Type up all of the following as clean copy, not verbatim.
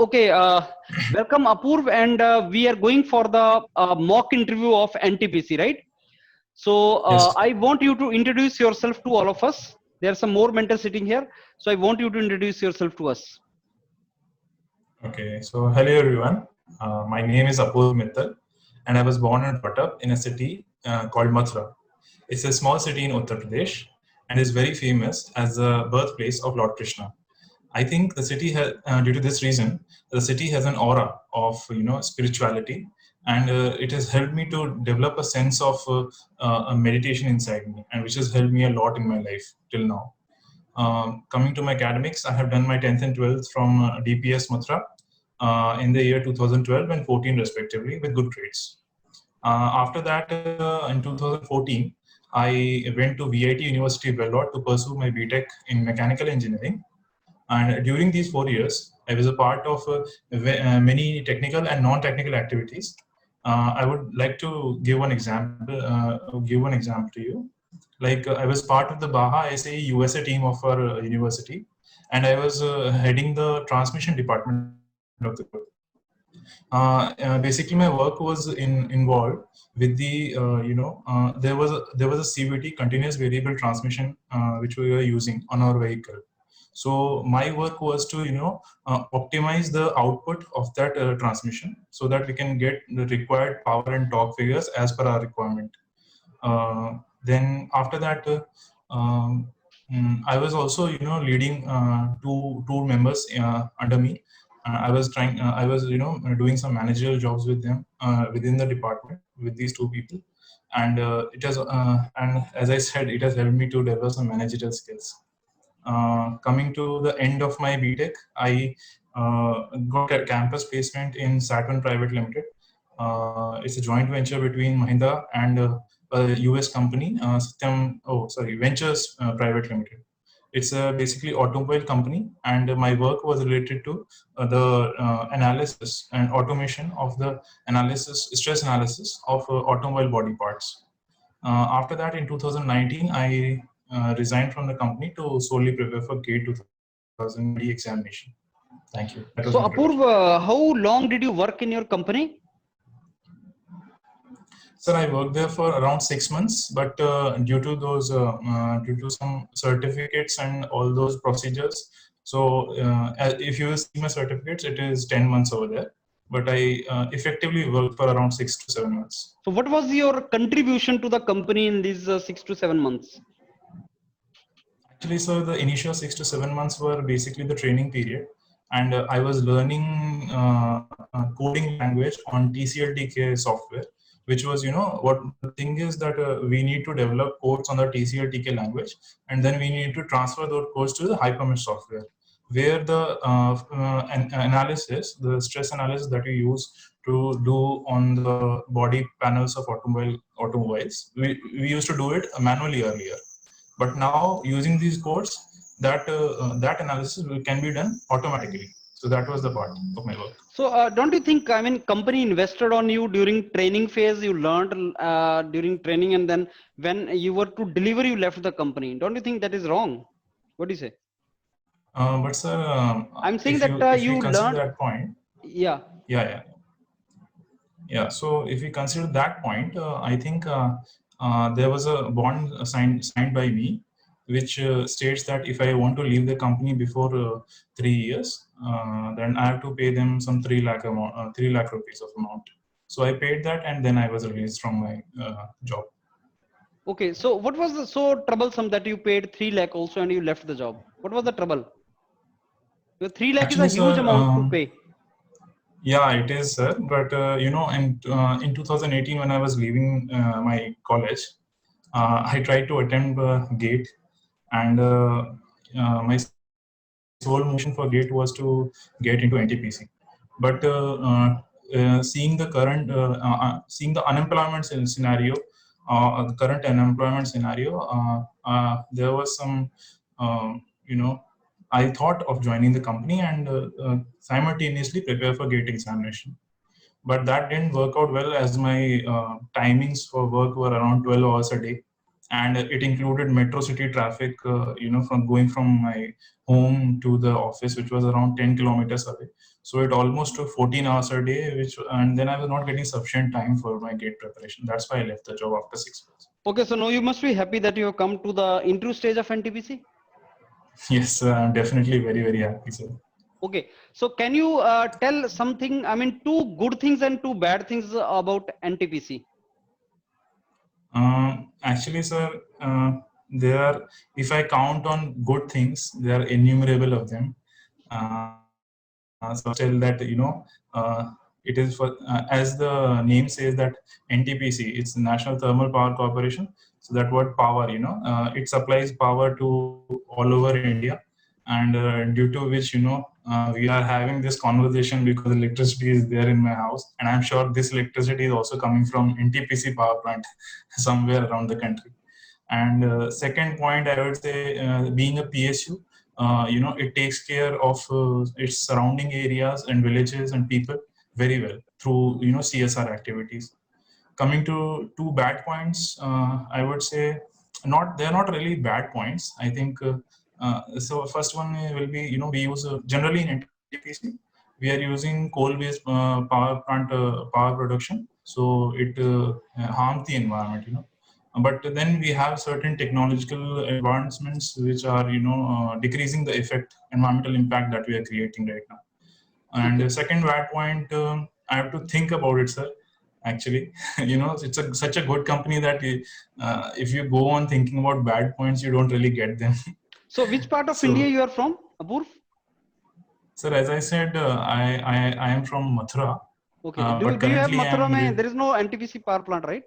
Okay, welcome Apurv, and we are going for the mock interview of NTPC, right? So Yes. I want you to introduce yourself to all of us. There are some more mentors sitting here, so I want you to introduce yourself to us. Okay. So hello everyone. My name is Apurv Mittal, and I was born and brought up in a city called Mathura. It's a small city in Uttar Pradesh, and is very famous as the birthplace of Lord Krishna. I think the city has, due to this reason, the city has an aura of spirituality, and it has helped me to develop a sense of a meditation inside me, and which has helped me a lot in my life till now. Coming to my academics, I have done my 10th and 12th from DPS Mathura in the year 2012 and 14 respectively with good grades. After that, in 2014, I went to VIT University Vellore to pursue my BTech in mechanical engineering. And during these 4 years, I was a part of many technical and non-technical activities. I would like to give one example. To you. Like I was part of the Baha SAE USA team of our university, and I was heading the transmission department of the group. Basically, my work was involved with the there was a CVT, continuous variable transmission, which we were using on our vehicle. So my work was to optimize the output of that transmission so that we can get the required power and torque figures as per our requirement. Then after that, I was also leading two members under me. I was doing some managerial jobs with them within the department with these two people, and and as I said, it has helped me to develop some managerial skills. Coming to the end of my BTech, I got a campus placement in Saturn Private Limited. It's a joint venture between Mahindra and a US company, Ventures Private Limited. It's a basically automobile company, and my work was related to the analysis and automation of the stress analysis of automobile body parts. After that, in 2019, I resigned from the company to solely prepare for GATE 2020 examination. Thank you. That was So my Apurv, how long did you work in your company? Sir, I worked there for around 6 months, but due to some certificates and all those procedures, so if you see my certificates, it is 10 months over there. But I effectively worked for around 6 to 7 months. So what was your contribution to the company in these 6 to 7 months? Actually, sir, the initial 6 to 7 months were basically the training period, and I was learning coding language on TCL/TK software, which was, what the thing is that we need to develop codes on the TCL/TK language, and then we need to transfer those codes to the Hypermesh software, where the analysis, the stress analysis that we use to do on the body panels of automobiles, we used to do it manually earlier. But now using these codes, that analysis can be done automatically. So that was the part of my work. So don't you think, I mean, company invested on you during training phase, you learned during training, and then when you were to deliver, you left the company. Don't you think that is wrong? What do you say? But sir, I'm saying if that you you consider learned. that point, Yeah. Yeah. So if we consider that point, I think there was a bond signed by me, which states that if I want to leave the company before 3 years, then I have to pay them some 3 lakh rupees of amount. So I paid that, and then I was released from my job. Okay. So what was the so troublesome that you paid 3 lakh also and you left the job? What was the trouble? Your 3 lakh is a Actually, huge sir, amount to pay. yeah, it is, sir. But in 2018, when I was leaving my college, I tried to attempt GATE, and my sole motion for GATE was to get into NTPC. But seeing the unemployment scenario, the current unemployment scenario, there was some, I thought of joining the company and simultaneously prepare for GATE examination. But that didn't work out well, as my timings for work were around 12 hours a day. and it included metro city traffic, from going from my home to the office, which was around 10 kilometers away. So it almost took 14 hours a day, and then I was not getting sufficient time for my gate preparation. That's why I left the job after 6 months. Okay, so now you must be happy that you have come to the interview stage of NTPC. Yes, I'm definitely very, very happy, sir. Okay, so can you tell something, I mean, two good things and two bad things about NTPC? Actually, sir, there are, if I count on good things, there are innumerable of them. So tell that, it is for, as the name says, that NTPC, it's National Thermal Power Corporation. So that word power, it supplies power to all over India. And due to which, we are having this conversation because electricity is there in my house. And I'm sure this electricity is also coming from NTPC power plant somewhere around the country. And second point, I would say, being a PSU, it takes care of its surrounding areas and villages and people very well through, CSR activities. Coming to two bad points, I would say they're not really bad points. I think, so first one will be, we use generally in NTPC, we are using coal-based power plant power production. So it harms the environment, but then we have certain technological advancements which are decreasing the environmental impact that we are creating right now. And the second bad point, I have to think about it, sir. Actually, it's such a good company that if you go on thinking about bad points, you don't really get them. So which part of India you are from, Apurv? Sir, as I said, I am from Mathura. Okay, but do you have currently Mathura? There is no NTPC power plant, right?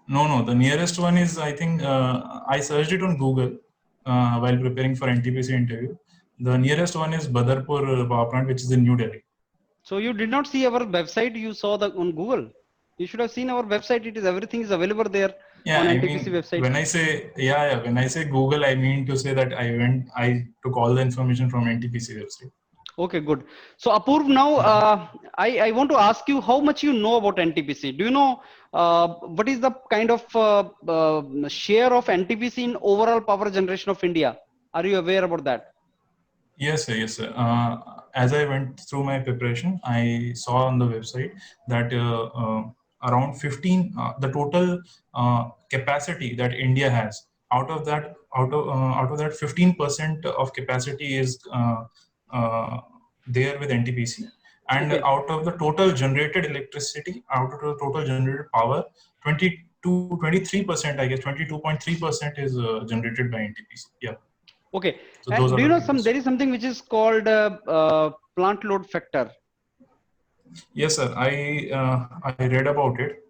No, the nearest one is, I think, I searched it on Google while preparing for NTPC interview. The nearest one is Badarpur power plant, which is in New Delhi. So you did not see our website, you saw the on Google. You should have seen our website. It is, everything is available there on NTPC website. When I say, when I say Google, I mean to say that I took all the information from NTPC website. Okay, good. So Apurv, now I want to ask you how much you know about NTPC. Do you know what is the kind of share of NTPC in overall power generation of India? Are you aware about that? Yes, sir. As I went through my preparation, I saw on the website that around 15, the total capacity that India has. Out of that, 15% of capacity is there with NTPC, and Okay. out of the total generated electricity, out of the total generated power, 23%, I guess 22.3% is generated by NTPC. Yeah. Okay. So And do you know there is something which is called plant load factor? Yes, sir. I read about it.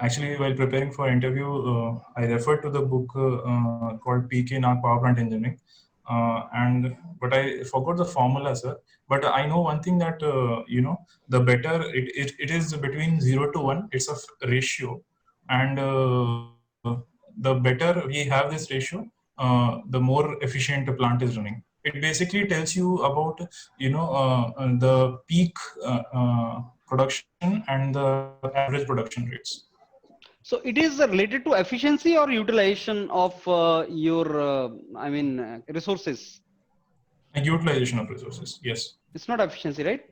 Actually, while preparing for interview, I referred to the book called P.K. Nag Power Plant Engineering, but I forgot the formula, sir. But I know one thing that the better it is between 0 to 1. It's a ratio, and the better we have this ratio, the more efficient the plant is running. It basically tells you about the peak production and the average production rates. So it is related to efficiency or utilization of your resources? Utilization of resources, yes. It's not efficiency, right?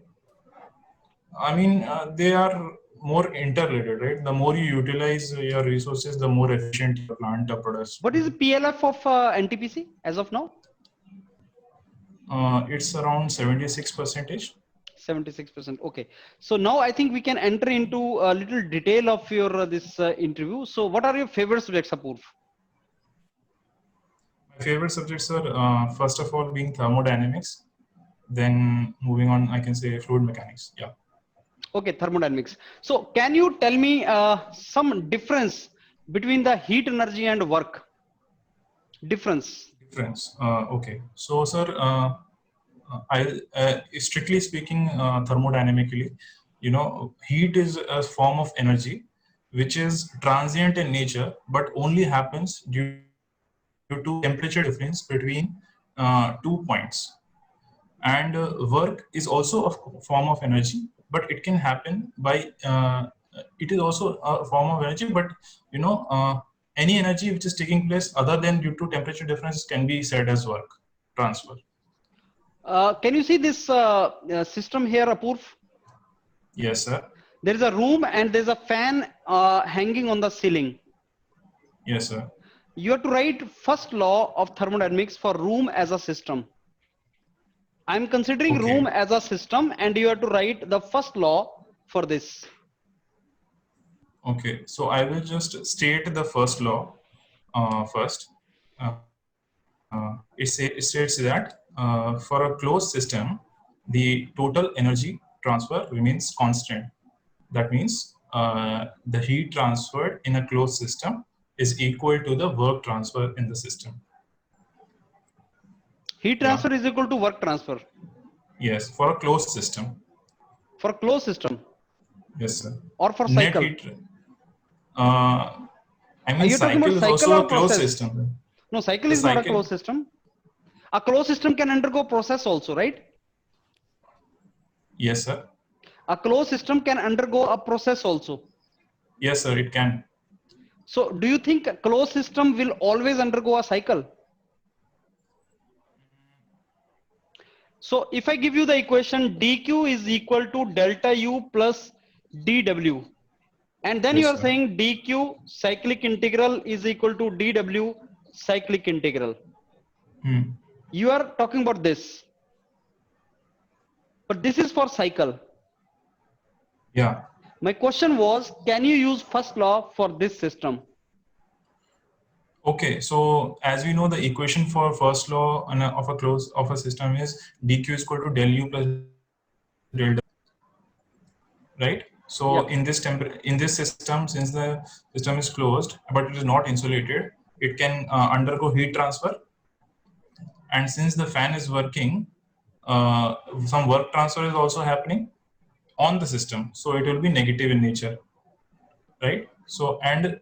I mean, they are more interrelated, right? The more you utilize your resources, the more efficient your plant produces. What is the PLF of NTPC as of now? It's around 76%. 76%. Okay. So now I think we can enter into a little detail of your this interview. So what are your favorite subjects, Apurv? My favorite subjects are, first of all, being thermodynamics. Then moving on, I can say fluid mechanics. Yeah. Okay, thermodynamics. So can you tell me some difference between the heat energy and work? Difference. Okay. So, sir, strictly speaking, thermodynamically, heat is a form of energy which is transient in nature, but only happens due to temperature difference between 2 points. And work is also a form of energy, but it can happen by it is also a form of energy, but any energy which is taking place other than due to temperature difference can be said as work transfer. Can you see this system here, Apurv? Yes, sir. There is a room and there's a fan hanging on the ceiling. Yes, sir. You have to write first law of thermodynamics for room as a system. I'm considering room as a system, and you have to write the first law for this. Okay, so I will just state the first law first. It states that for a closed system, the total energy transfer remains constant. That means the heat transferred in a closed system is equal to the work transfer in the system. Heat transfer is equal to work transfer. Yes, for a closed system. For a closed system. Yes, sir. Or for cycle. I mean, cycle is also a closed system. No, cycle is not a closed system. A closed system can undergo process also, right? Yes, sir. A closed system can undergo a process also. Yes, sir, it can. So do you think a closed system will always undergo a cycle? So if I give you the equation dq is equal to delta u plus dw, and then yes, you are sir. saying dq cyclic integral is equal to dw cyclic integral. You are talking about this, but this is for cycle. Yeah. My question was, can you use first law for this system? Okay, so as we know, the equation for first law of a system is dq is equal to del u plus del w, right? So in this system, since the system is closed but it is not insulated, it can undergo heat transfer, and since the fan is working, some work transfer is also happening on the system, so it will be negative in nature, right? So and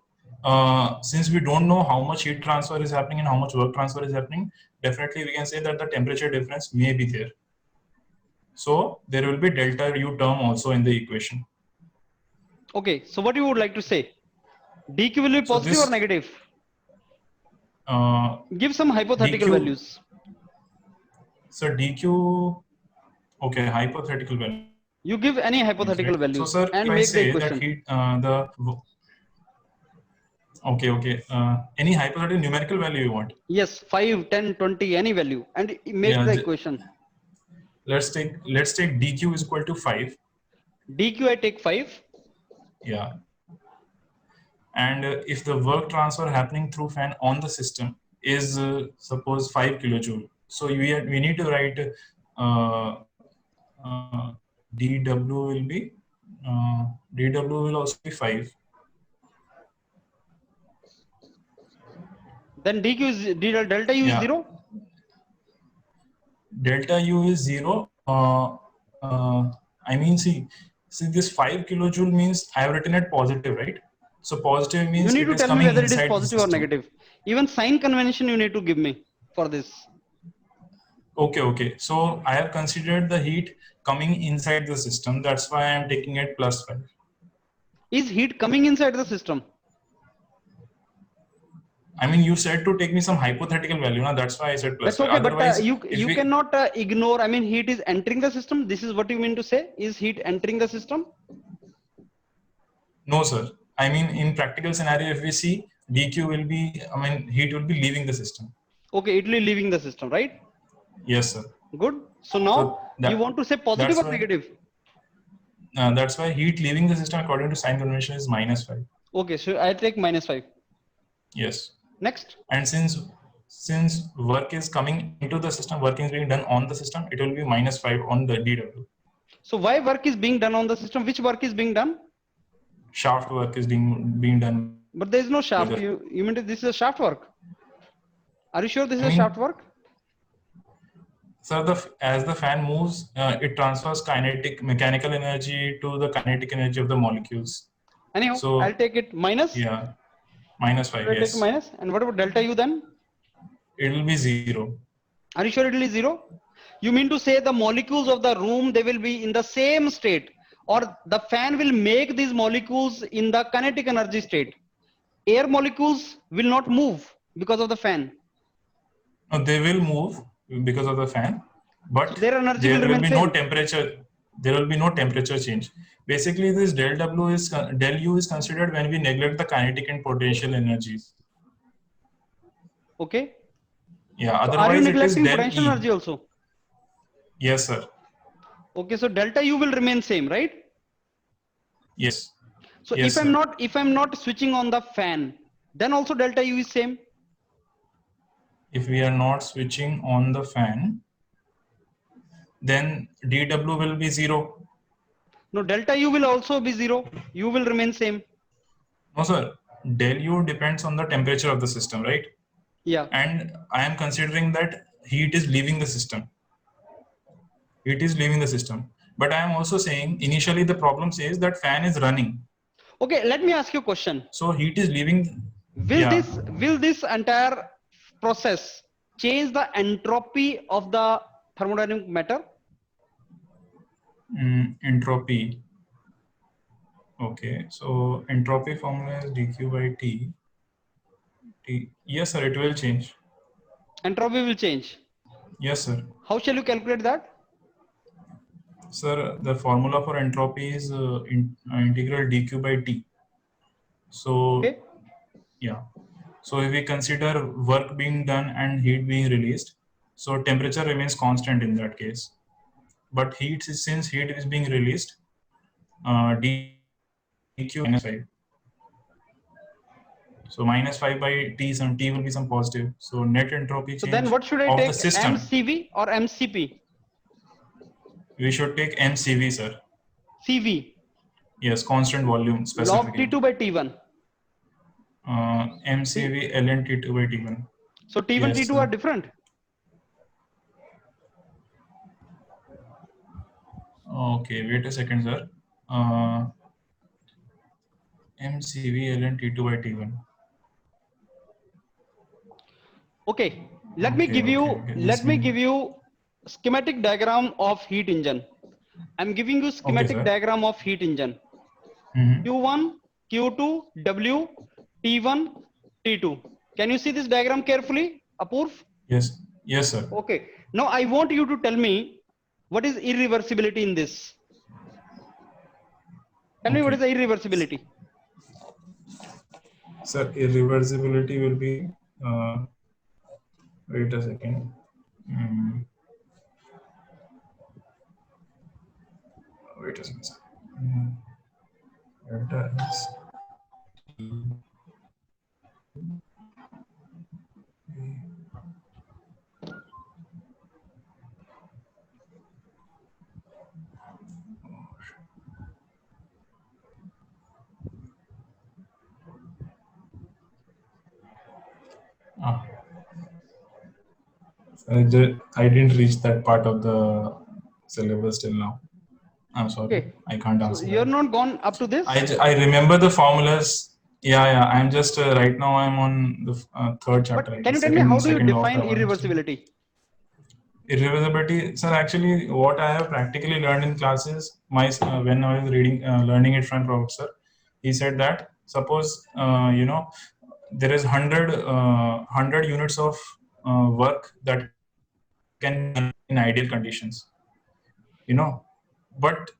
since we don't know how much heat transfer is happening and how much work transfer is happening, definitely we can say that the temperature difference may be there. So there will be delta U term also in the equation. Okay, so what you would like to say? dq will be positive or negative? Give some hypothetical values. So dq, okay, hypothetical value. You give any hypothetical values. So sir, and if make I say the equation. that heat, okay, any hypothetical numerical value you want? Yes, 5, 10, 20, any value, and make the equation. Let's take dq is equal to 5. dq I take 5. Yeah. And if the work transfer happening through fan on the system is suppose 5 kilojoule, so we need to write dw will be dw will also be 5. Then dq is delta u is 0. Delta u is 0. I mean, see this 5 kilojoule means I have written it positive, right? So positive means you need to tell me whether it is positive or negative. Even sign convention you need to give me for this. Okay. So I have considered the heat coming inside the system. That's why I am taking it plus 5. Is heat coming inside the system? I mean, you said to take me some hypothetical value. Now that's why I said plus. That's okay, but you cannot ignore. I mean, heat is entering the system. This is what you mean to say? Is heat entering the system? No, sir. I mean, in practical scenario, if we see dq will be, I mean, heat will be leaving the system. Okay, it will be leaving the system, right? Yes, sir. Good. So now you want to say positive or negative? That's why heat leaving the system according to sign convention is minus 5. Okay, so I take minus 5. Yes. Next. And since work is coming into the system, work is being done on the system, it will be minus 5 on the dw. So why work is being done on the system? Which work is being done? Shaft work is being done. But there is no shaft. You mean this is a shaft work? Are you sure this is a shaft work? Sir, as the fan moves, it transfers mechanical energy to the kinetic energy of the molecules. Anyhow, so I'll take it minus. Yeah. Minus 5, yes. Take minus. And what about delta U then? It will be 0. Are you sure it will be 0? You mean to say the molecules of the room, they will be in the same state, or the fan will make these molecules in the kinetic energy state? air molecules will not move because of the fan. No, they will move because of the fan, but So their energy there will will remain be no same. temperature. There will be no temperature change. Basically, this del W is del U is considered when we neglect the kinetic and potential energies. Okay. Yeah. So are you Otherwise, it is neglecting del potential E. energy also? Yes, sir. Okay. So delta U will remain same, right? Yes. So Yes, if I'm not switching on the fan, then also delta U is same. if we are not switching on the fan, then dW will be 0. No, delta U will also be 0. U will remain same. No, sir. Del U depends on the temperature of the system, right? Yeah. And I am considering that heat is leaving the system. Heat is leaving the system. But I am also saying initially the problem says that fan is running. Okay. Let me ask you a question. So heat is leaving. Will Yeah. this entire process change the entropy of the thermodynamic matter? Entropy. Okay. So entropy formula is dq by T. Yes, sir. It will change. Entropy will change. Yes, sir. How shall you calculate that? Sir, the formula for entropy is integral dq by T. So, Okay. yeah. So if we consider work being done and heat being released, so temperature remains constant in that case. But since heat is being released, dq minus 5. So minus 5 by T, some T will be some positive. So net entropy So change then what should I of the take, system. MCV or MCP? We should take MCV, sir. CV. Yes, constant volume Log specifically. T2 by T1. MCV ln T2 by T1. So T1, Yes, T2 sir. are different. Okay, wait a second, sir. MCV ln T2 by T1. Okay. Let me give you schematic diagram of heat engine. I'm giving you schematic diagram of heat engine. Q1, Q2, W, T1, T2. Can you see this diagram carefully, Apurv? Yes. Yes, sir. Okay. Now I want you to tell me what is irreversibility in this. Tell me what is the irreversibility. Sir, irreversibility will be, wait a second. Wait a second, sir. Delta is I didn't reach that part of the syllabus till now. I'm sorry. Okay. I can't answer. So you're not gone up to this? I remember the formulas. Yeah. I'm just right now. I'm on the third chapter. But can you tell me how do you define irreversibility? Irreversibility, sir. Actually, what I have practically learned in classes, when I was learning it from professor, he said that suppose there is 100 units of work that can be done in ideal conditions, but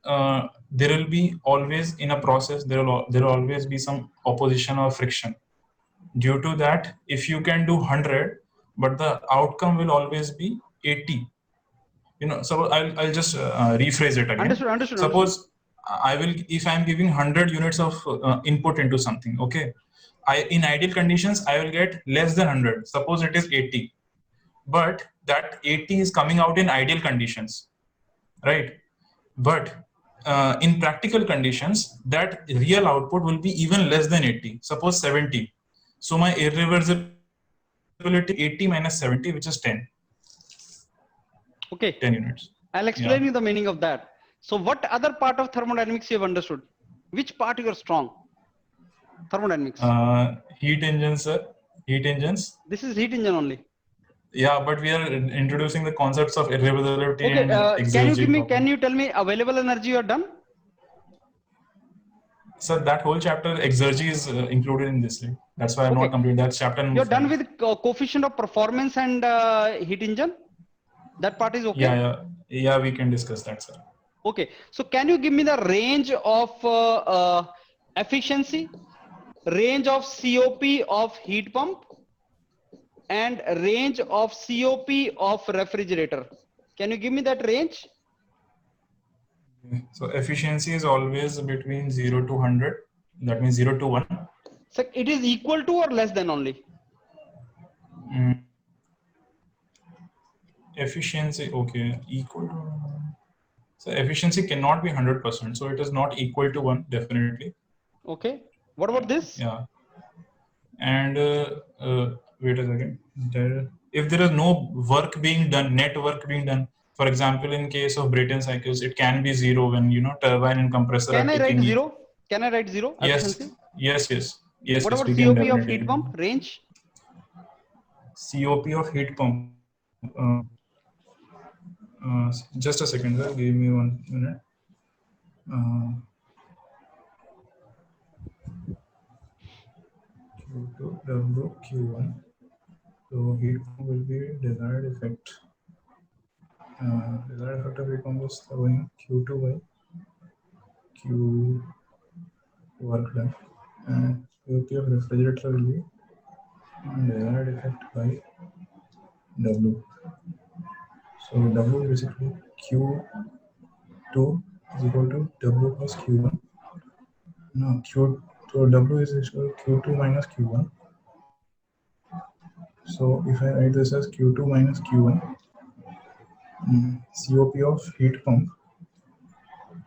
there will be always in a process there will always be some opposition or friction. Due to that, if you can do 100 but the outcome will always be 80, so I'll just rephrase it again. Understood. Suppose if I'm giving 100 units of input into something, okay, in ideal conditions I will get less than 100. Suppose it is 80, but that 80 is coming out in ideal conditions, right? But in practical conditions, that real output will be even less than 80. Suppose 70. So my irreversibility 80 minus 70, which is 10. Okay. 10 units. I'll explain you the meaning of that. So what other part of thermodynamics you have understood? Which part you are strong? Thermodynamics. Heat engines, sir. Heat engines. This is heat engine only. Yeah, but we are introducing the concepts of irreversibility and can you tell me available energy you are done? So that whole chapter exergy is included in this. Right? That's why I'm not completing that chapter. You're done with coefficient of performance and heat engine? That part is okay? Yeah, we can discuss that, sir. Okay, so can you give me the range of efficiency, range of COP of heat pump, and range of COP of refrigerator? Can you give me that range? So efficiency is always between 0 to 100. That means 0 to 1. So it is equal to or less than only? Efficiency, okay, equal to. So efficiency cannot be 100%. So it is not equal to 1, definitely. Okay. What about this? Yeah. And wait a second. If there is no work being done, net work being done, for example, in case of Brayton cycles, it can be 0 when turbine and compressor Can are I write taking. 0? Can I write 0 efficiency? Yes. What about we COP can of heat pump range? COP of heat pump. Just a second, sir. Give me 1 minute. Q2 W Q1. So heat pump will be desired effect. Desired effect of heat pump is going Q2 by Q work done, and COP of refrigerator will be desired effect by W. So W is basically Q2 is equal to W plus Q1. No, so W is equal to Q2 minus Q1. So if I write this as Q2 minus Q1, COP of heat pump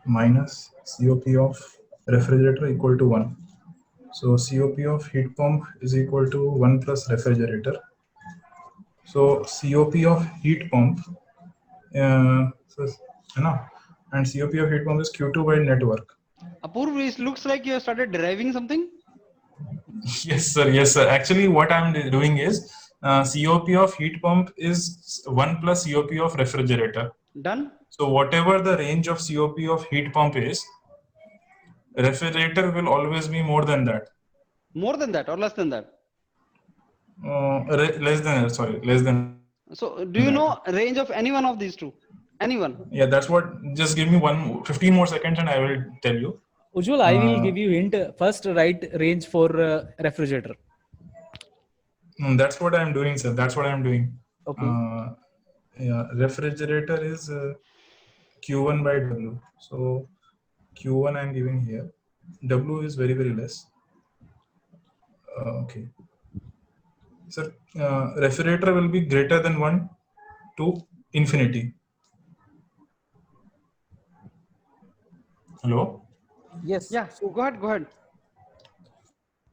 minus COP of refrigerator equal to 1. So COP of heat pump is equal to 1 plus refrigerator. So COP of heat pump, and COP of heat pump is Q2 by network. Apurv, it looks like you have started deriving something. Yes, sir. Actually, what I'm doing is COP of heat pump is 1 plus COP of refrigerator. Done. So whatever the range of COP of heat pump is, refrigerator will always be more than that. More than that or less than that? Less than. So do you know range of any one of these two? Anyone? Yeah, that's what. Just give me 15 more seconds and I will tell you. Ujjwal, I will give you hint. First, write range for refrigerator. That's what I'm doing, sir. That's what I'm doing. Okay. Yeah, refrigerator is Q1 by W. So Q1 I'm giving here. W is very, very less. Okay. Sir, refrigerator will be greater than 1 to infinity. Hello? Yes. Yeah, so go ahead.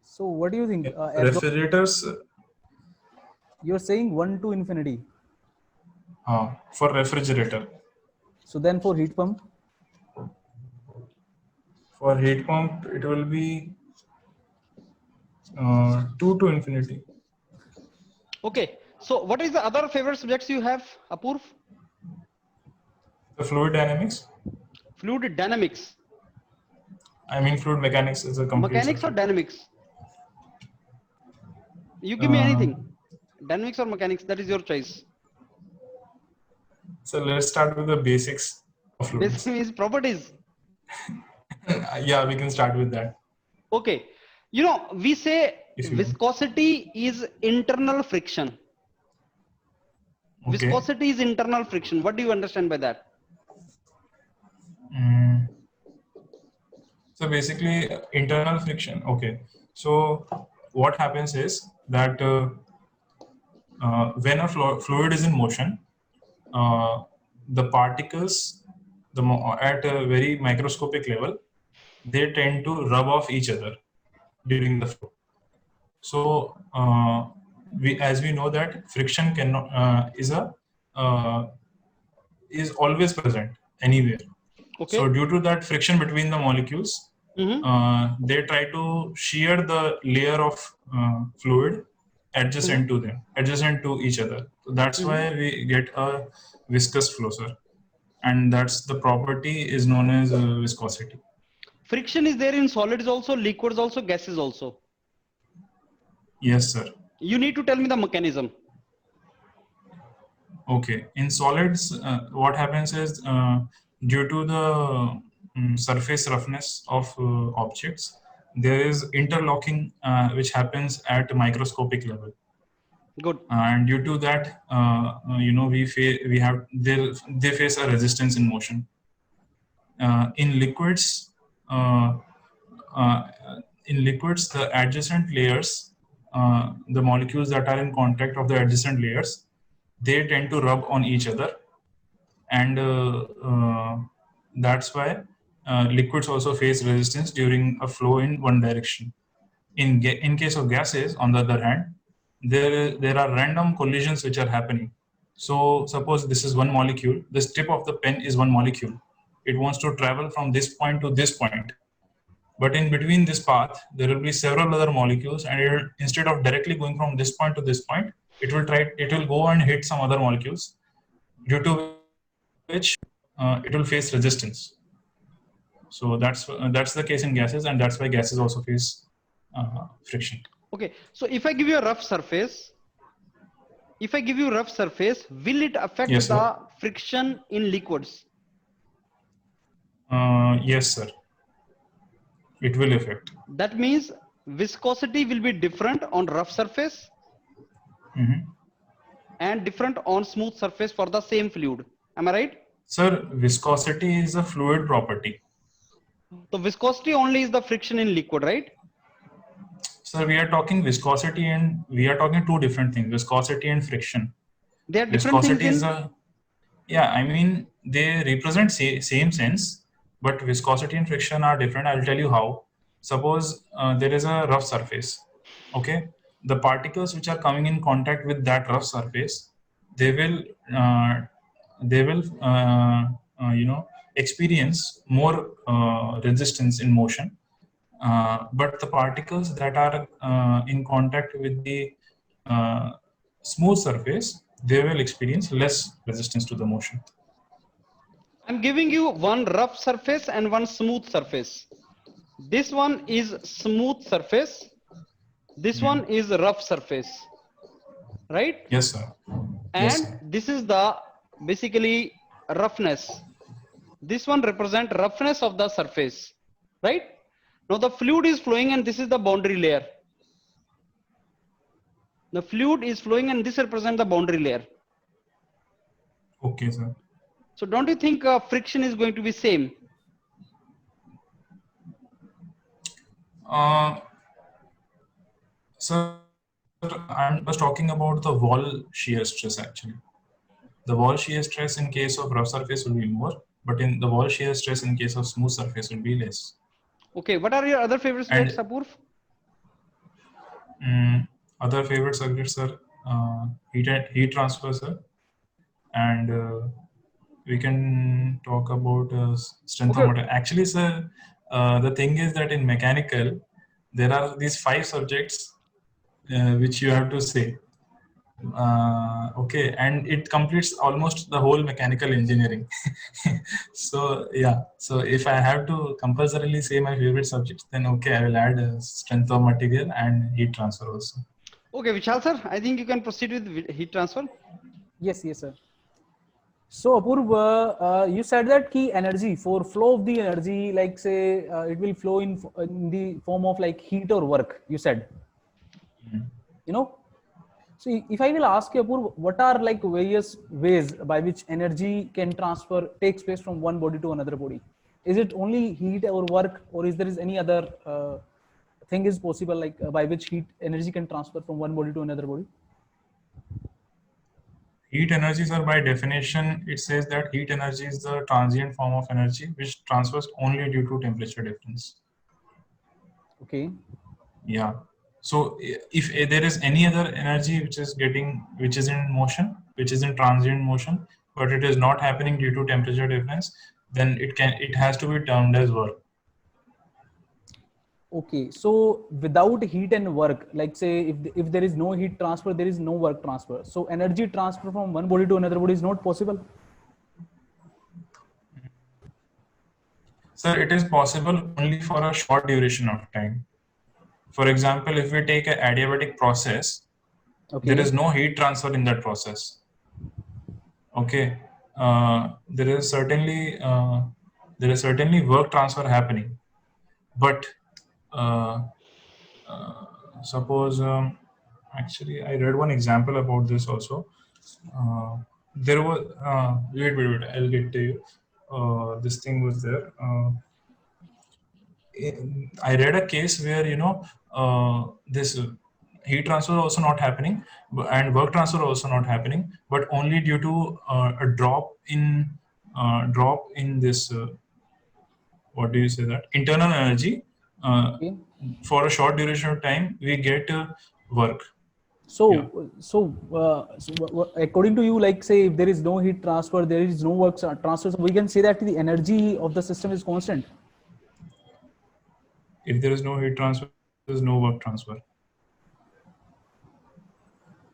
So what do you think? Refrigerators. You're saying 1 to infinity. For refrigerator. So then for heat pump? For heat pump, it will be 2 to infinity. Okay. So what is the other favorite subjects you have, Apurv? The fluid dynamics. Fluid dynamics. I mean, fluid mechanics is a complete Mechanics subject. or dynamics? You give me anything. Dynamics or mechanics, that is your choice. So let's start with the basics of fluids. Basic means properties. Yeah, we can start with that. Okay. We say viscosity is internal friction. Okay. Viscosity is internal friction. What do you understand by that? So basically, internal friction. Okay. So what happens is that when a fluid is in motion, the particles, at a very microscopic level, they tend to rub off each other during the flow. So as we know that friction cannot is always present anywhere. Okay. So due to that friction between the molecules, they try to shear the layer of fluid adjacent to each other. So that's why we get a viscous flow, sir. And that's the property is known as viscosity. Friction is there in solids also, liquids also, gases also. Yes, sir. You need to tell me the mechanism. Okay. In solids, what happens is due to the surface roughness of objects, there is interlocking which happens at microscopic level. Good. And due to that, they face a resistance in motion. In liquids, uh, uh, the adjacent layers, the molecules that are in contact of the adjacent layers, they tend to rub on each other, and that's why liquids also face resistance during a flow in one direction. In case of gases, on the other hand, there are random collisions which are happening. So suppose this is one molecule, this tip of the pen is one molecule. It wants to travel from this point to this point. But in between this path, there will be several other molecules, and instead of directly going from this point to this point, it will go and hit some other molecules, due to which it will face resistance. So that's the case in gases, and that's why gases also face friction. Okay. So if I give you a rough surface, will it affect Yes, the sir. friction in liquids? Yes, sir. It will affect. That means viscosity will be different on rough surface and different on smooth surface for the same fluid. Am I right? Sir, viscosity is a fluid property. So viscosity only is the friction in liquid, right? Sir, we are talking viscosity and we are talking two different things, viscosity and friction. They are different Viscosity things is I mean, they represent same sense, but viscosity and friction are different. I'll tell you how. Suppose there is a rough surface, okay? The particles which are coming in contact with that rough surface, they will experience more resistance in motion. But the particles that are in contact with the smooth surface, they will experience less resistance to the motion. I'm giving you one rough surface and one smooth surface. This one is smooth surface. This one is rough surface, right? Yes, sir. And Yes, sir. this is the basically roughness. This one represent roughness of the surface, right? Now the fluid is flowing and this is the boundary layer. The fluid is flowing and this represents the boundary layer. Okay, sir. So don't you think friction is going to be same? Sir, I was talking about the wall shear stress actually. The wall shear stress in case of rough surface will be more, but in the wall shear stress in case of smooth surface will be less. Okay, what are your other favorite subjects, Apoorv? Other favorite subjects are heat transfer, sir, and we can talk about strength of matter. Actually, sir, the thing is that in mechanical, there are these 5 subjects which you have to say. Okay, and it completes almost the whole mechanical engineering. So yeah, so if I have to compulsorily say my favorite subjects, then okay, I will add strength of material and heat transfer also. Okay, Vishal sir, I think you can proceed with heat transfer. Yes, sir. So Apoorv, you said that key energy for flow of the energy, like say it will flow in the form of like heat or work, you said. You know, so if I will ask you, Apoorv, what are like various ways by which energy can takes place from one body to another body? Is it only heat or work, or is there any other thing is possible, like by which energy can transfer from one body to another body? Heat energies are by definition, it says that heat energy is the transient form of energy which transfers only due to temperature difference. Okay. Yeah. So if there is any other energy which is in motion, which is in transient motion, but it is not happening due to temperature difference, then it has to be termed as work. Okay, so without heat and work, like say if there is no heat transfer, there is no work transfer. So energy transfer from one body to another body is not possible. Sir, it is possible only for a short duration of time. For example, if we take an adiabatic process, Okay. there is no heat transfer in that process. Okay, there is certainly work transfer happening, but uh, suppose actually I read one example about this also. There was wait, I'll get to you. This thing was there. I read a case where this heat transfer also not happening and work transfer also not happening, but only due to a drop in this what do you say that internal energy. Okay. For a short duration of time we get work. So, Yeah. according to you, like say, if there is no heat transfer, there is no work transfer, so we can say that the energy of the system is constant. If there is no heat transfer, there is no work transfer.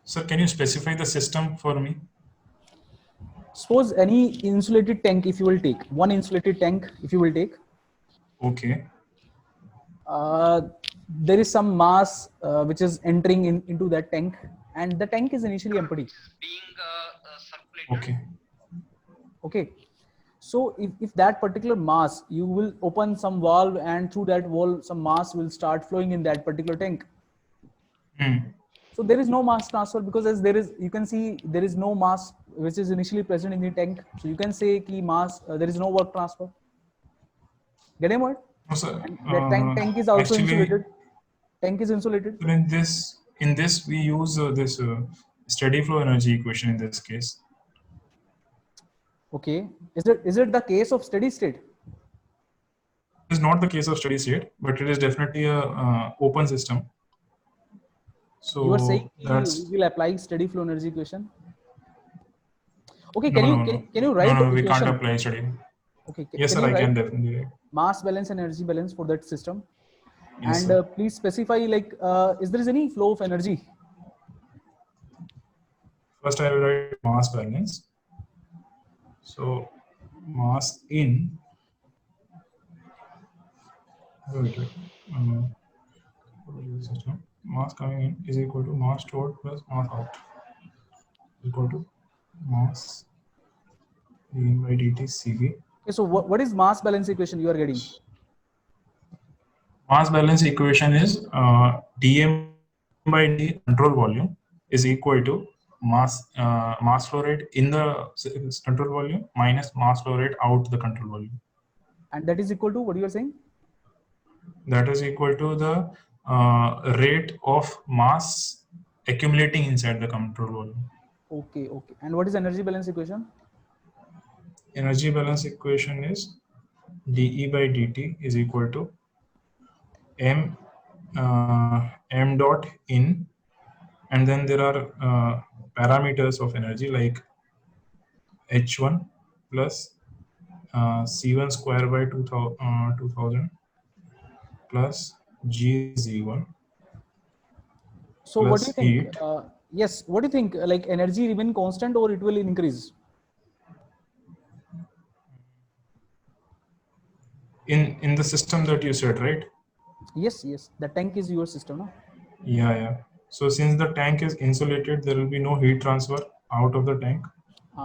Sir, can you specify the system for me? Suppose any insulated tank, if you will take one insulated tank, if you will take, Okay. there is some mass which is entering into that tank, and the tank is initially empty. Okay. Okay. So if that particular mass, you will open some valve, and through that valve, some mass will start flowing in that particular tank. So there is no mass transfer, because as there is, you can see there is no mass which is initially present in the tank. So you can say ki mass, there is no work transfer. Get it? No, sir. And the tank is also Actually, insulated. Tank is insulated. so in this we use this steady flow energy equation in this case. Okay. Is it the case of steady state? It is not the case of steady state, but it is definitely a open system. So You are saying that's we will apply steady flow energy equation. Okay. no. Can you write the We equation? can't apply steady. Okay. Yes, Can sir, you I write can definitely write. mass balance and energy balance for that system? Yes, And sir. please specify, like, is there is any flow of energy? First, I will write mass balance. So mass in. Wait. Mass coming in is equal to mass stored plus mass out, equal to mass dm by dt Cv. Okay, so what is mass balance equation you are getting? Mass balance equation is dm by d control volume is equal to mass flow rate in the control volume minus mass flow rate out the control volume. And that is equal to what you are saying? That is equal to the rate of mass accumulating inside the control volume. Okay. And what is energy balance equation? Energy balance equation is dE by dt is equal to m dot in, and then there are parameters of energy like h1 plus c1 square by 2000 plus gz1 So what do you plus think? heat. Yes. What do you think? Like, energy remain constant or it will increase? In the system that you said, right? Yes. The tank is your system, no? Yeah. So since the tank is insulated, there will be no heat transfer out of the tank.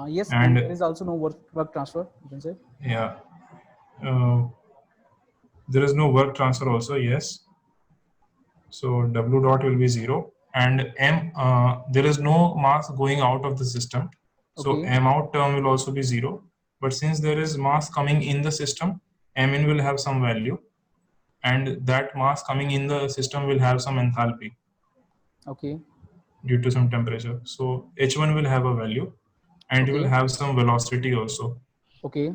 Yes, And there is also no work transfer, you can say. yeah, there is no work transfer also. Yes. So W dot will be 0, and M, there is no mass going out of the system. So Okay. M out term will also be 0. But since there is mass coming in the system, M in will have some value, and that mass coming in the system will have some enthalpy. Okay. Due to some temperature. So H1 will have a value, and it will Okay. have some velocity also. Okay.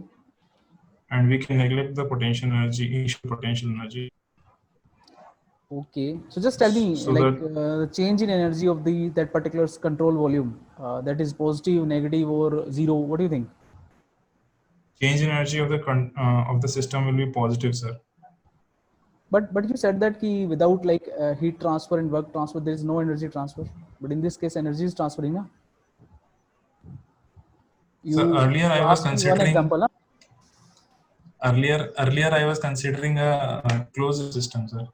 And we can neglect the potential energy, initial potential energy. Okay. So just tell me, So like, the change in energy of that particular control volume, that is positive, negative, or zero. What do you think? change in energy of the system will be positive, sir. But you said that ki without, like, heat transfer and work transfer, there is no energy transfer. But in this case, energy is transferring, na? So earlier I was asked me one considering. example, na? Earlier I was considering a closed system, sir.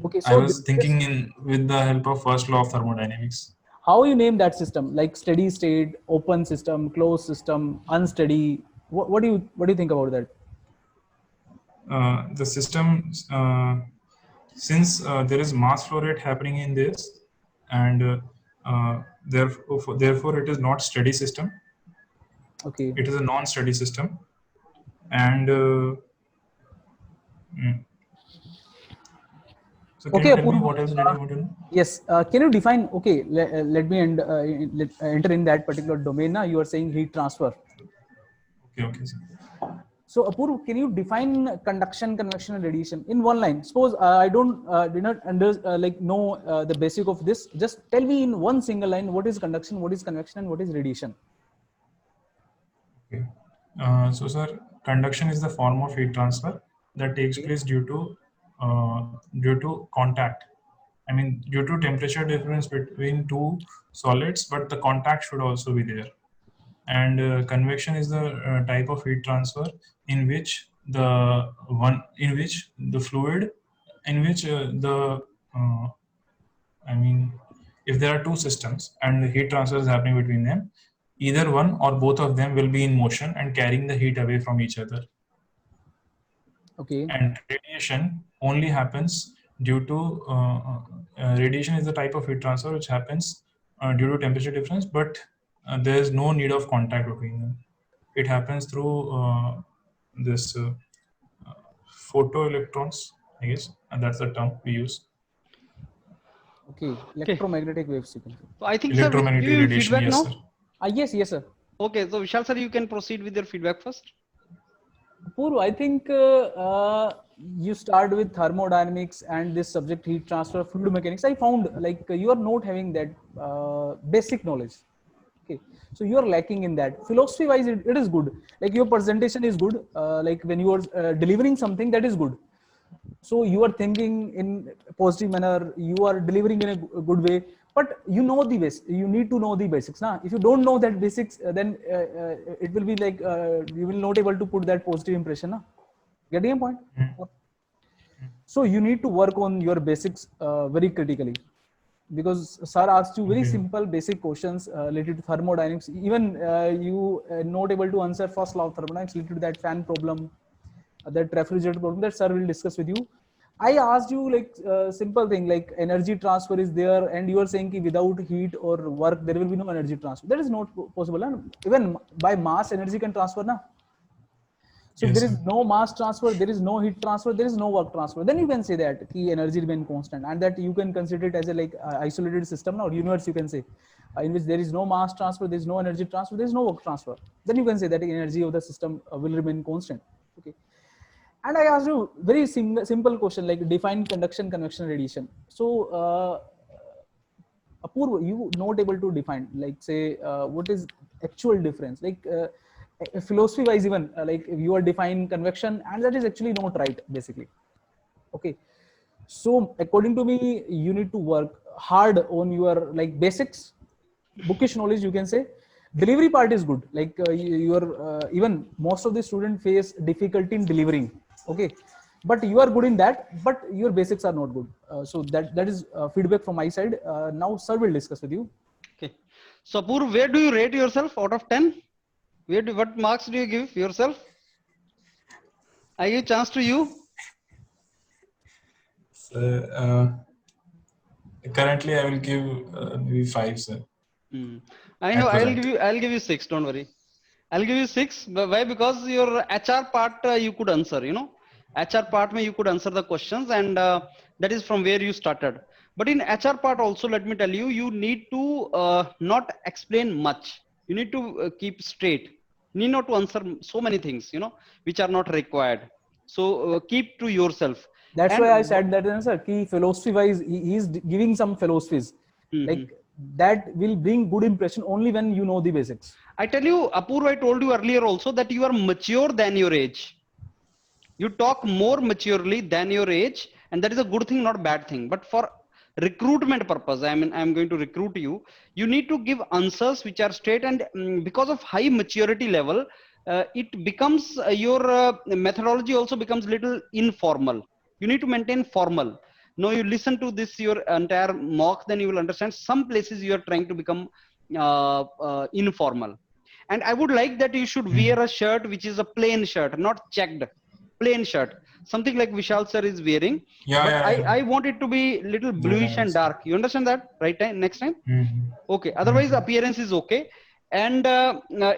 Okay, I so was thinking in with the help of first law of thermodynamics. how you name that system? Like steady state, open system, closed system, unsteady. What do you think about that? The system, since there is mass flow rate happening in this, and therefore it is not steady system. Okay. It is a non-steady system, and so can Okay, you tell me Apurva. what else did you want to know? Yes. Can you define? Okay. Let me enter in that particular domain. Now you are saying heat transfer. Okay, sir. So Apurva, can you define conduction, convection, and radiation in one line? Suppose I do not know the basic of this. Just tell me in one single line what is conduction, what is convection, and what is radiation. Okay. So, sir, conduction is the form of heat transfer that takes place due to contact. I mean, due to temperature difference between two solids, but the contact should also be there. And convection is the type of heat transfer in which the fluid, in which if there are two systems and the heat transfer is happening between them, either one or both of them will be in motion and carrying the heat away from each other. Okay. And radiation only happens due to radiation is the type of heat transfer which happens due to temperature difference, but there is no need of contact between them. It happens through this photoelectrons, I guess, and that's the term we use. Okay. Electromagnetic waves. You can say. So I think, sir, we Electromagnetic give you radiation, feedback yes, now. sir. Yes, yes, sir. Okay, so Vishal sir, you can proceed with your feedback first. Purv, I think you start with thermodynamics and this subject heat transfer, fluid mechanics. I found like you are not having that basic knowledge. Okay, so you are lacking in that. Philosophy wise, it is good. Like your presentation is good. Like when you are delivering something, that is good. So you are thinking in a positive manner. You are delivering in a good way. But you know the basics. You need to know the basics. Nah? If you don't know that basics, then it will be like you will not able to put that positive impression. Nah? Getting a point? So you need to work on your basics very critically, because sir asked you very simple basic questions related to thermodynamics. Even you not able to answer first law of thermodynamics related to that fan problem, that refrigerator problem that sir will discuss with you. I asked you like simple thing like energy transfer is there, and you are saying ki without heat or work there will be no energy transfer. That is not possible. And even by mass energy can transfer na. So if Yes, there is sir. no mass transfer, there is no heat transfer, there is no work transfer. Then you can say that key energy remain constant, and that you can consider it as a like isolated system or universe. You can say in which there is no mass transfer, there is no energy transfer, there is no work transfer. Then you can say that the energy of the system will remain constant. Okay. And I asked you very simple question like define conduction, convection, radiation. So Apurva, you not able to define like say what is actual difference like philosophy wise even like if you are defining convection, and that is actually not right basically. Okay, so according to me you need to work hard on your like basics, bookish knowledge you can say. Delivery part is good, like your even most of the students face difficulty in delivering. Okay, but you are good in that, but your basics are not good. So that is feedback from my side. Now sir will discuss with you. Okay. So Apurv, where do you rate yourself out of 10? What marks do you give yourself? I give chance to you. So, currently, I will give maybe 5, sir. I know. I'll give you 6. Don't worry. I'll give you 6. Why? Because your HR part you could answer. You know, HR part you could answer the questions, and that is from where you started. But in HR part also, let me tell you, you need to not explain much. You need to keep straight. You need not to answer so many things, you know, which are not required. So keep to yourself. That's And why I said that answer. Key philosophy wise, he is giving some philosophies like that will bring good impression only when you know the basics. I tell you, Apurva, I told you earlier also that you are mature than your age. You talk more maturely than your age, and that is a good thing, not a bad thing. But for recruitment purpose, I mean, I'm going to recruit you. You need to give answers which are straight, and because of high maturity level, it becomes your methodology also becomes little informal. You need to maintain formal. Now you listen to this your entire mock, then you will understand some places you are trying to become informal. And I would like that you should wear a shirt which is a plain shirt, not checked, plain shirt, something like Vishal sir is wearing. But I want it to be little bluish and dark. You understand that, right? Next time. Okay, otherwise appearance is okay. And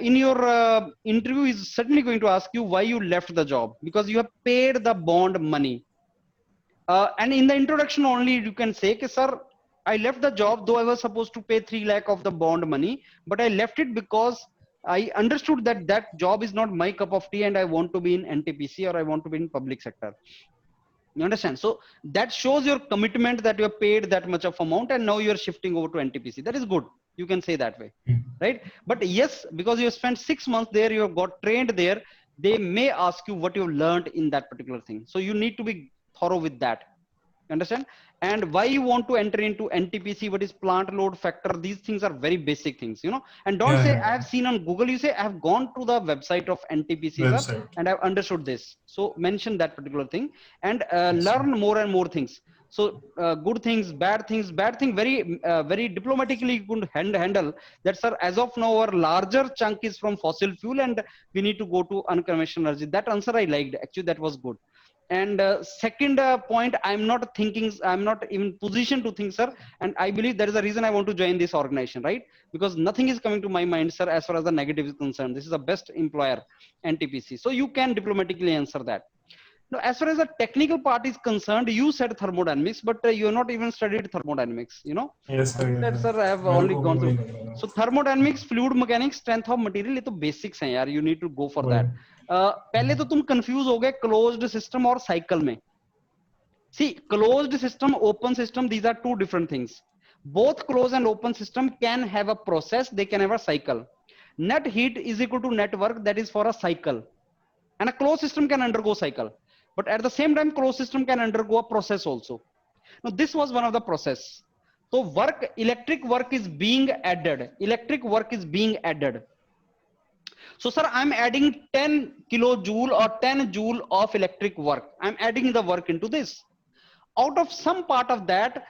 in your interview is certainly going to ask you why you left the job, because you have paid the bond money. And in the introduction only you can say, sir, I left the job though I was supposed to pay 3 lakh of the bond money, but I left it because I understood that that job is not my cup of tea and I want to be in NTPC or I want to be in public sector. You understand? So that shows your commitment that you have paid that much of amount and now you are shifting over to NTPC. That is good. You can say that way, right? But yes, because you have spent 6 months there, you have got trained there, they may ask you what you have learned in that particular thing. So you need to be thorough with that. Understand? And why you want to enter into NTPC, what is plant load factor, these things are very basic things, you know. And don't say I have seen on Google, you say I have gone to the website of NTPC sir, and I've understood this. So mention that particular thing and learn more and more things. So good things, bad things, very diplomatically you could handle that, sir, as of now our larger chunk is from fossil fuel and we need to go to unconventional energy. That answer I liked, actually that was good. And second point, I'm not even positioned to think, sir, and I believe that is the reason I want to join this organization, right? Because nothing is coming to my mind, sir, as far as the negative is concerned. This is the best employer, NTPC. So you can diplomatically answer that. Now, as far as the technical part is concerned, you said thermodynamics, but you have not even studied thermodynamics, you know? Yes, sir. That, sir, I have only gone through. So thermodynamics, fluid mechanics, strength of material, ये तो basics हैं यार. You need to go for that. पहले तो तुम confuse हो गए closed system और साइकिल में. See closed system, open system, these are two different things. Both closed and open system can have a process, they can have a cycle. Net heat is equal to net work, that is for a cycle. And a closed system can undergo cycle. But at the same time, closed system can undergo a process also. Now this was one of the process. So work, electric work is being added. Electric work is being added. So sir, I'm adding 10 kilojoule or 10 joule of electric work. I'm adding the work into this. Out of some part of that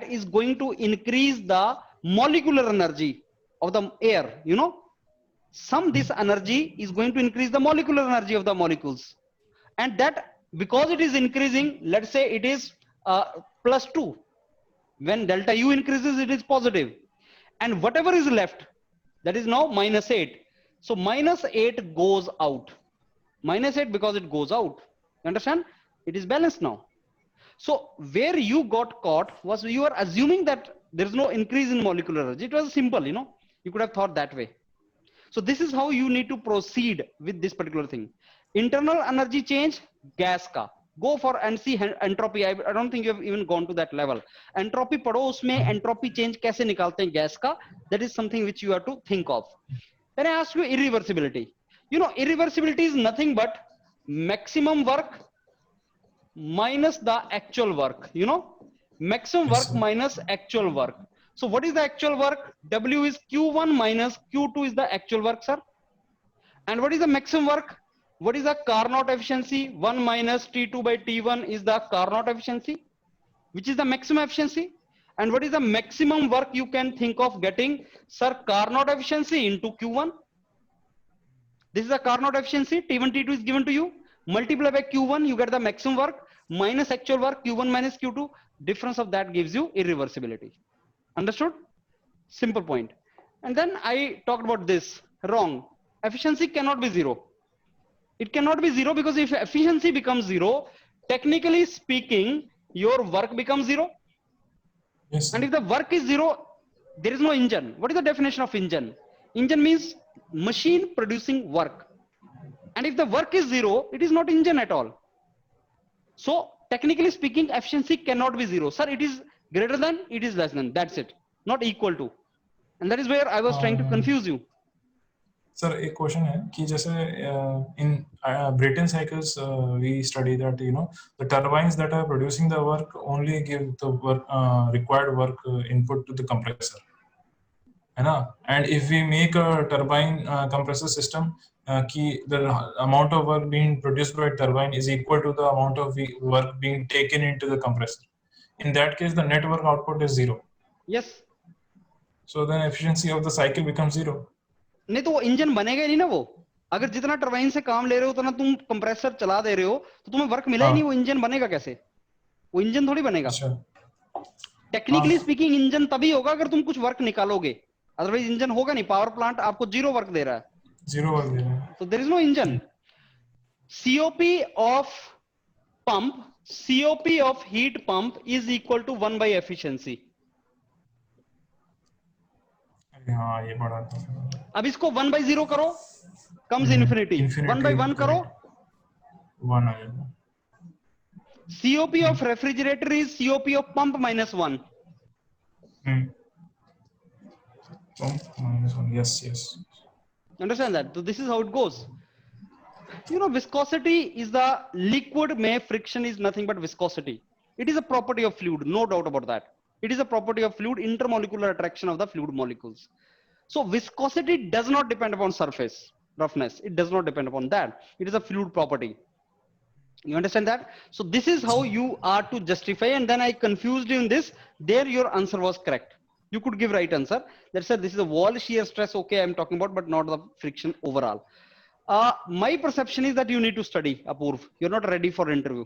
is going to increase the molecular energy of the air, you know. This energy is going to increase the molecular energy of the molecules. And that, because it is increasing, let's say it is +2. When delta U increases, it is positive. And whatever is left, that is now -8. So -8 goes out. -8 because it goes out. You understand? It is balanced now. So where you got caught was you are assuming that there is no increase in molecular energy. It was simple, you know. You could have thought that way. So this is how you need to proceed with this particular thing. Internal energy change, gas ka. Go for and see entropy. I don't think you have even gone to that level. Entropy padho, usme entropy change kaise nikalte hain gas ka. That is something which you have to think of. Then I ask you irreversibility. You know, irreversibility is nothing but maximum work minus the actual work, you know, maximum work minus actual work. So what is the actual work? W is Q1 minus Q2 is the actual work, sir. And what is the maximum work? What is the Carnot efficiency? 1 minus T2 by T1 is the Carnot efficiency, which is the maximum efficiency. And what is the maximum work you can think of getting? Sir, Carnot efficiency into Q1. This is the Carnot efficiency. T1, T2 is given to you. Multiply by Q1, you get the maximum work minus actual work, Q1 minus Q2. Difference of that gives you irreversibility. Understood? Simple point. And then I talked about this. Wrong. Efficiency cannot be 0. It cannot be 0 because if efficiency becomes 0, technically speaking, your work becomes 0. Yes. And if the work is 0, there is no engine. What is the definition of engine? Engine means machine producing work. And if the work is 0, it is not engine at all. So technically speaking, efficiency cannot be 0. Sir, it is greater than, it is less than. That's it. Not equal to. And that is where I was trying to confuse you. Sir, एक question है कि जैसे in Brayton cycles we study that, you know, the turbines that are producing the work only give the work required work input to the compressor, है ना? And if we make a turbine compressor system, कि the amount of work being produced by turbine is equal to the amount of work being taken into the compressor. In that case, the net work output is 0. Yes. So then efficiency of the cycle becomes 0. नहीं तो वो engine बनेगा ही नहीं ना वो। अगर जितना turbine से काम ले रहे हो उतना तुम कंप्रेसर चला दे रहे हो तो तुम्हें वर्क मिला ही नहीं, वो इंजन बनेगा कैसे? वो इंजन थोड़ी बनेगा। टेक्निकली स्पीकिंग इंजन तभी होगा अगर तुम कुछ वर्क निकालोगे, अदरवाइज इंजन होगा नहीं। पावर प्लांट आपको 0 वर्क दे रहा है, 0 वर्क दे रहा है, तो there is no engine. COP of pump, COP of heat pump is equal to 1 by efficiency. हाँ ये बड़ा था। अब इसको 1 बाय 0 करो, कम्स इन्फिनिटी। 1 बाय 1 करो, 1 आ जाएगा। COP of refrigerator is COP of pump minus 1. Pump minus 1. Yes, yes. Understand that? So this is how it goes. You know, viscosity is the liquid may friction is nothing but viscosity. It is a property of fluid, no doubt about that. It is a property of fluid, intermolecular attraction of the fluid molecules. So viscosity does not depend upon surface roughness. It does not depend upon that. It is a fluid property. You understand that? So this is how you are to justify, and then I confused you in this. There your answer was correct. You could give right answer. Let's say this is a wall shear stress, okay, I'm talking about, but not the friction overall. My perception is that you need to study, Apurv. You're not ready for interview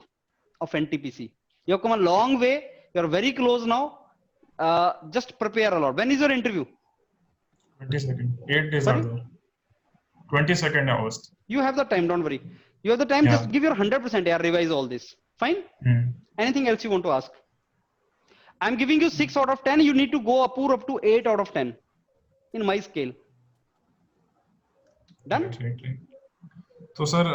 of NTPC. You have come a long way. You're very close now. Just prepare a lot. When is your interview? 22nd. 8 days after. 22nd August. You have the time, don't worry. You have the time, just give your 100%, yeah, revise all this. Fine? Anything else you want to ask? I'm giving you 6 out of 10. You need to go up to 8 out of 10 in my scale. Done? Right. तो sir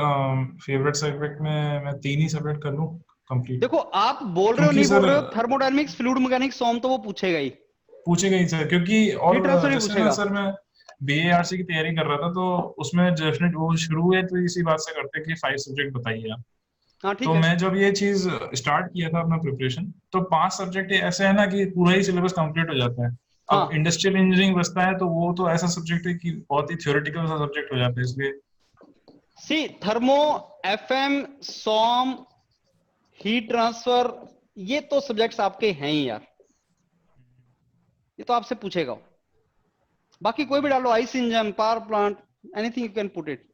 favourite subject में मैं 3 ही subject कर लूं complete? देखो आप बोल रहे हो नहीं बोल रहे हो, थर्मोडायनामिक्स, फ्लूइड मैकेनिक्स, सोम तो वो पूछेगा ही सर, क्योंकि और पूछेगा। सर मैं BARC की तैयारी कर रहा था तो उसमें डेफिनेट वो शुरू है तो इसी बात से करते कि 5 सब्जेक्ट बताइए आप। हाँ, ठीक तो है। मैं जब ये चीज स्टार्ट किया था अपना प्रिपरेशन, तो 5 सब्जेक्ट ऐसे है ना कि पूरा ही सिलेबस कंप्लीट हो जाता है। अब इंडस्ट्रियल इंजीनियरिंग बचता है तो वो तो ऐसा सब्जेक्ट है कि बहुत ही थ्योरेटिकल सा सब्जेक्ट हो जाता है। इसलिए सी थर्मो, FM, सोम, हीट ट्रांसफर, ये तो सब्जेक्ट्स आपके हैं ही यार, ये तो आपसे पूछेगा। बाकी कोई भी डालो, IC engine, power plant, anything you can put it.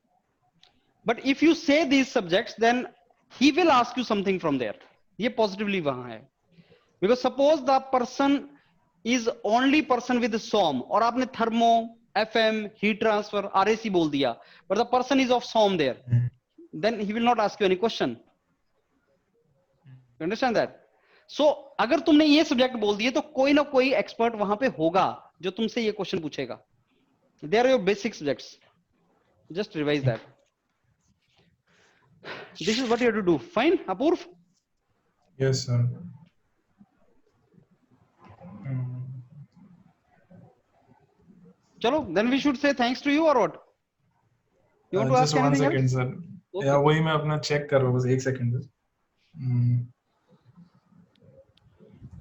But if you say these subjects then he will ask you something from there. ये पॉजिटिवली वहां है, because suppose the person is only person with SOM और आपने thermo, FM, heat transfer, RAC बोल दिया, but the person is of SOM there, then he will not ask you any question. You understand that? So अगर तुमने ये subject बोल दिए तो कोई ना कोई एक्सपर्ट वहां पे होगा जो तुमसे ये क्वेश्चन पूछेगा। They are your basic subjects, just revise that. This is what you have to do. Fine Apoorv? Yes sir. चलो then we should say thanks to you और what you want to ask anything else? Sir या वही मैं अपना check कर रहा हूं, बस 1 सेकंड।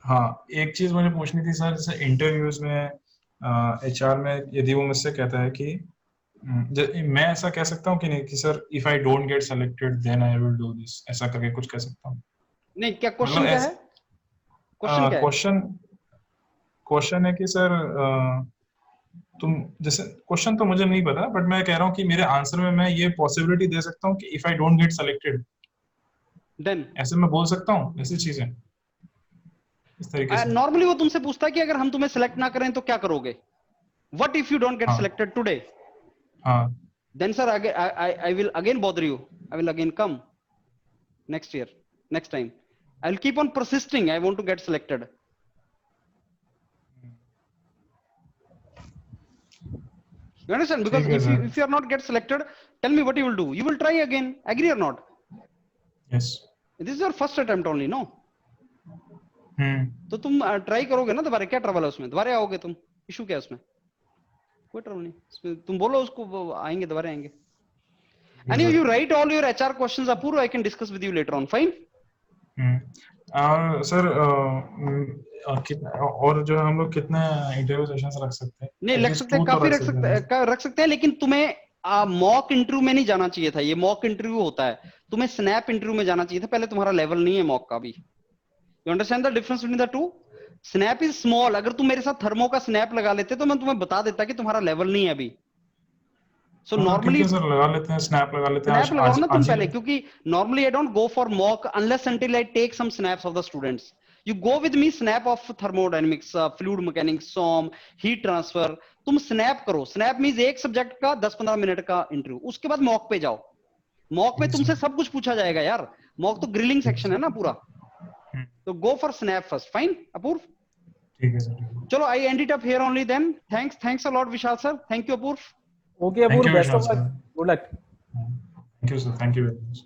हाँ, एक चीज मुझे पूछनी थी सर, जैसे इंटरव्यूज में HR में यदि वो मुझसे कहता है कि मैं ऐसा कह सकता हूँ कि नहीं कि sir if I don't get selected then I will do this, ऐसा करके कुछ कह सकता हूँ? नहीं, क्या क्वेश्चन क्या है? क्वेश्चन क्या है? क्वेश्चन है कि सर तुम जैसे, क्वेश्चन तो मुझे नहीं पता, बट मैं कह रहा हूँ कि मेरे आंसर में मैं ये पॉसिबिलिटी दे सकता हूँ कि if I don't get selected then, ऐसे मैं बोल सकता हूँ, ऐसी चीजें इस तरीके से। नॉर्मली वो तुमसे पूछता है कि अगर हम तुम्हें सिलेक्ट ना करें तो क्या करोगे? What if you don't get selected today? हाँ, then sir I will again bother you, I will again come next year, next time I will keep on persisting, I want to get selected. You understand? Because if you are not get selected, tell me what you will do. You will try again. Agree or not? Yes. This is your first attempt only, no? तो तुम try करोगे ना दोबारा, क्या trouble है उसमें? दोबारा आओगे तुम, इशू क्या है उसमें? कोई ट्रबल नहीं, तुम बोलो उसको, आएंगे, दोबारा आएंगे। And you write all your HR questions, Apurva, I can discuss with you later on. Fine? Sir और जो हम लोग कितने इंटरव्यू सेशंस रख सकते हैं? नहीं रख सकते हैं, काफी रख सकते हैं, लेकिन तुम्हें मॉक इंटरव्यू में नहीं जाना चाहिए था। ये मॉक इंटरव्यू होता है, तुम्हें स्नैप इंटरव्यू में जाना चाहिए था। पहले तुम्हारा लेवल नहीं है मॉक का भी। You understand the difference between the two? Snap is small. अगर तुम मेरे साथ थर्मो का स्नैप लगा लेते तो मैं तुम्हें बता देता कि तुम्हारा लेवल नहीं है अभी। सो नॉर्मली सर लगा लेते हैं, स्नैप लगा लेते हैं। स्नैप लगाओ ना तुम पहले, क्योंकि normally I don't go for mock unless until I take some snaps of the students. You go with me snap of thermodynamics, fluid mechanics, SOM, heat transfer. तुम स्नैप करो। स्नैप मींस एक subject का 10-15 minute का interview. उसके बाद mock पे जाओ। Mock में तुमसे सब कुछ पूछा जाएगा यार। मॉक तो ग्रिलिंग सेक्शन है ना पूरा। तो go for snap first. Fine Apoorv? ठीक है सर। चलो I end it up here only then. Thanks a lot Vishal sir. Thank you Apoorv. Okay, Apoorv, best of luck. Good luck. Thank you, sir. Thank you very much.